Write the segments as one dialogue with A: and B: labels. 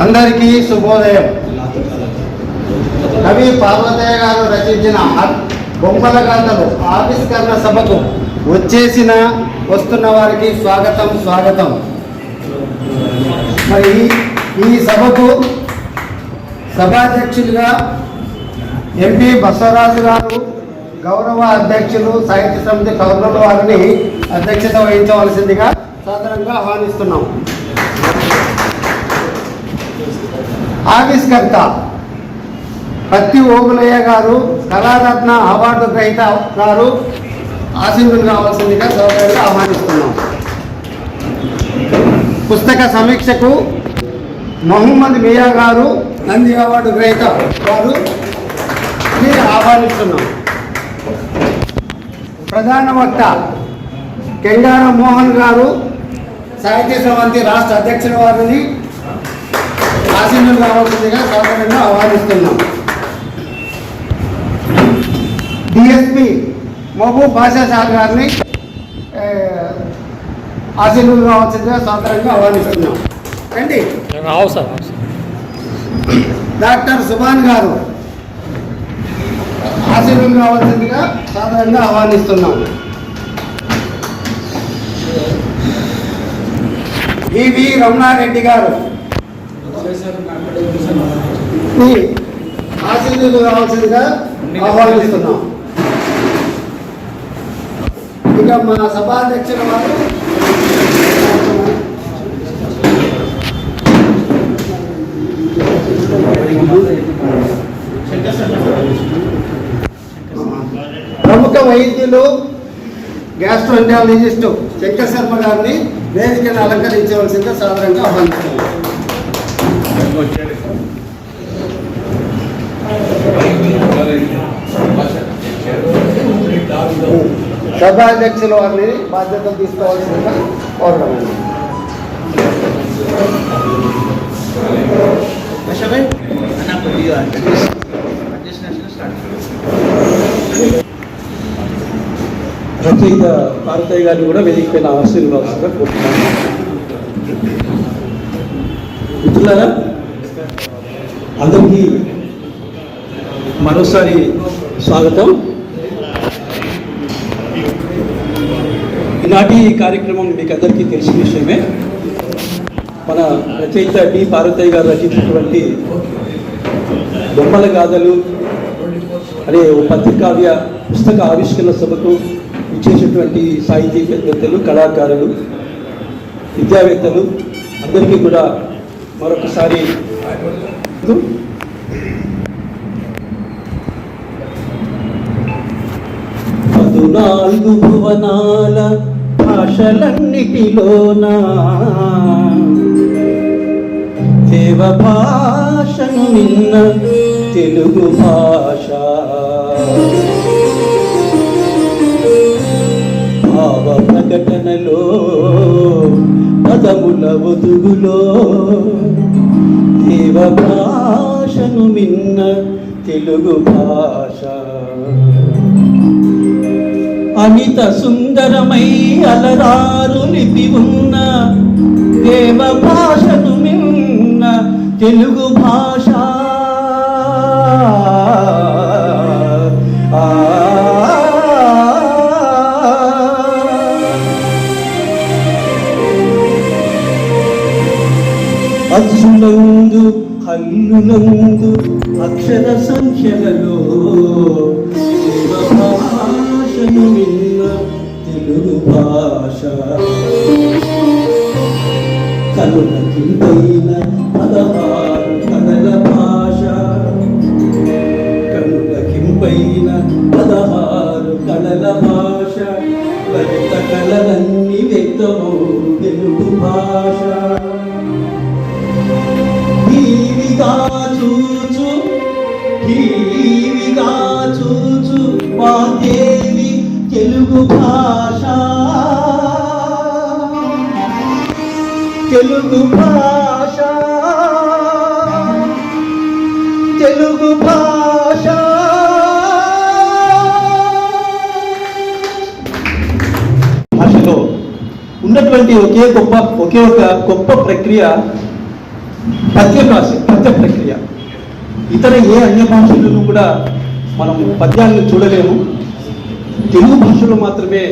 A: అందరికీ శుభోదయం. కవి పార్వతయ్య గారు రచించిన బొమ్మల కథలు ఆవిష్కరణ సభకు వస్తున్న వారికి స్వాగతం. మరి ఈ సభకు సభాధ్యక్షులుగా ఎంపీ బసవరాజు గారు, గౌరవ అధ్యక్షులు సాహిత్య సమితి కౌరవుల వారిని అధ్యక్షత వహించవలసిందిగా సాధారణంగా ఆహ్వానిస్తున్నాం. ఆవిష్కర్త పత్తి ఓగులయ్య గారు, కళారత్న అవార్డు గ్రహీత గారు ఆశీనులు కావాల్సిందిగా సౌకర్యంగా ఆహ్వానిస్తున్నాం. పుస్తక సమీక్షకు మొహమ్మద్ మియా గారు, నంది అవార్డు గ్రహీత గారు ఆహ్వానిస్తున్నాం. ప్రధాన వక్త కెంగార మోహన్ గారు, సాహిత్య సమితి రాష్ట్ర అధ్యక్షుల వారిని ఆశీనులు కావాల్సిందిగా సౌకర్యంగా ఆహ్వానిస్తున్నాం. డిఎస్పి మహబూబ్ బాషా సార్ గారిని ఆశీనులు కావాల్సిందిగా సౌకర్యంగా ఆహ్వానిస్తున్నాం. రండి. డాక్టర్ సుభాన్ గారు ఆశీనులు కావాల్సిందిగా సాధారణంగా ఆహ్వానిస్తున్నాం. వివి రమణారెడ్డి గారు ఆశీనులు కావాల్సిందిగా ఆహ్వానిస్తున్నాం. ఇక మా సభాధ్యక్షుల వారు ప్రముఖ వైద్యులు గ్యాస్ట్రోఎంటాలజిస్టు శంకర్ శర్మ గారిని వేదికను అలంకరించవలసిందిగా సాధారణంగా ఆహ్వానిస్తున్నాం. సభాధ్యక్షుల వారిని బాధ్యతలు తీసుకోవాల్సిందిగా కోరడం.
B: రచయిత పార్వతయ్య గారిని కూడా వేదిక పైన ఆశీర్వాదంగా కోరుతున్నాను. మిత్రులారా, అందరికీ మరోసారి స్వాగతం. ఈనాటి కార్యక్రమం మీకు అందరికీ తెలిసిన విషయమే. మన రచయిత డి పార్వతయ్య గారు రచించినటువంటి బొమ్మల గాథలు అనే పత్రికావ్య పుస్తక ఆవిష్కరణ సభకు ఇచ్చేసినటువంటి సాహితీవేత్తలు, కళాకారులు, విద్యావేత్తలు అందరికీ కూడా మరొకసారి 14 భువనాల భాషలన్నిటిలోన దేవ భాషను నిన్న తెలుగు భాష, భావ ప్రకటనలో పదముల ఒదుగులో దేవ భాషను మిన్న తెలుగు భాష, అమిత సుందరమై అలరారు లిపి ఉన్న దేవ భాషను మిన్న తెలుగు భాష, అచ్చులందు హల్లులందు అక్షర సంఖ్యలలో భాషను విన్న తెలుగు భాష, కనులకింపైన 16 కళల భాష, కనులకింపైన 16 కళల భాష, లలిత కళలన్నీ వ్యక్తమో తెలుగు భాష, టీవిగా చూచు వాదేవి తెలుగు భాష, తెలుగు భాష, తెలుగు భాష. భాషలో ఉన్నటువంటి ఒకే ఒక గొప్ప ప్రక్రియ పద్యం రాసే పద్య ప్రక్రియ. ఇతర ఏ అన్య భాషలను కూడా మనం పద్యాలను చూడలేము. తెలుగు భాషలో మాత్రమే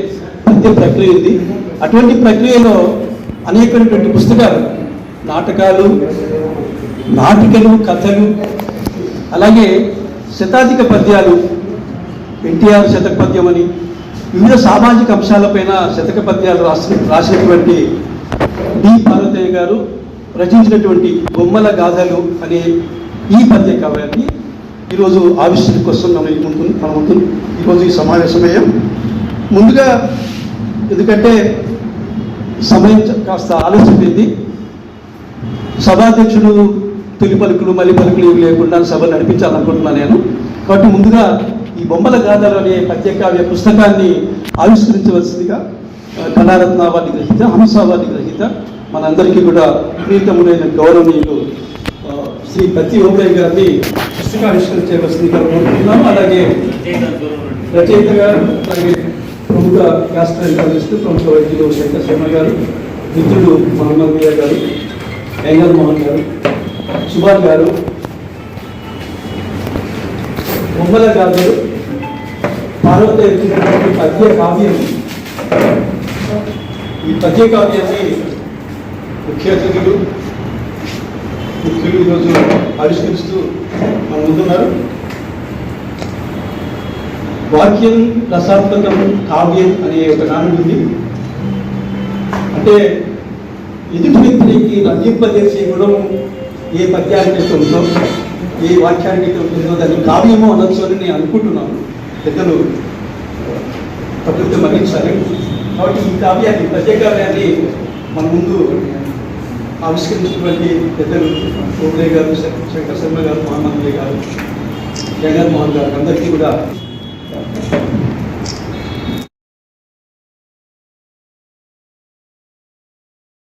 B: పద్య ప్రక్రియ ఉంది. అటువంటి ప్రక్రియలో అనేకమైనటువంటి పుస్తకాలు, నాటకాలు, నాటికలు, కథలు, అలాగే శతాధిక పద్యాలు, ఎన్టీఆర్ శతక పద్యం అని వివిధ సామాజిక అంశాలపైన శతక పద్యాలు రాసినటువంటి డి పార్వతయ్య గారు రచించినటువంటి బొమ్మల గాథలు అనే ఈ పద్య కావ్యాన్ని ఈరోజు ఆవిష్కరణకు వస్తున్నాం. మన ముందు ఈరోజు ఈ సమావేశమయ్యాం. ముందుగా ఎందుకంటే సమయం కాస్త ఆలస్యమైంది, సభాధ్యక్షుడు తొలి పలుకులు మళ్ళీ పలుకులు ఇవి లేకుండా సభ నడిపించాలనుకుంటున్నాను నేను. కాబట్టి ముందుగా ఈ బొమ్మల గాథలు అనే పద్యకావ్య పుస్తకాన్ని ఆవిష్కరించవలసిందిగా కళారత్న అవార్డు గ్రహీత, హంస అవార్డు గ్రహీత, మనందరికీ కూడా ప్రీతములైన గౌరవనీయులు శ్రీ పత్తి ఓబయ్య గారిని పుస్తకావిష్కరణ చేయవలసిందిగా కోరుకుంటున్నాము. అలాగే రచయితగా, అలాగే ప్రముఖ గ్యాస్ట్రోఎంటాలజిస్ట్, ప్రముఖ వైద్యులు శంకర్ శర్మ గారు, మిత్రుడు మహమ్మద్ మియా గారు, ఎంగల్ మోహన్ గారు, సుభాష్ గారు, బొమ్మల గాథలు పార్వతయ్య పద్య కావ్యం. ఈ పద్య కావ్యాన్ని ముఖ్య అతిథులు ఈరోజు ఆవిష్కరిస్తూ మన ముందున్నారు. వాక్యం రసాత్మకం కావ్యం అనే ఒక నానుడి ఉంది. అంటే ఎదుటి వ్యక్తికి రంజింపజేసే గుణం ఏ పద్యానికి ఉందో, ఏ వాక్యానికి ఉంటుందో దాన్ని కావ్యమో అనొచ్చు అని నేను అనుకుంటున్నాను. పెద్దలు ప్రకృతి మరణించాలి. కాబట్టి ఈ కావ్యాన్ని, పద్య కావ్యాన్ని మన ముందు ఆవిష్కరించినటువంటి పెద్దలు ఓబయ్య గారు, శంకర్ శర్మ గారు, మహమ్మద్ గారు, జగన్ మోహన్ గారు అందరికీ కూడా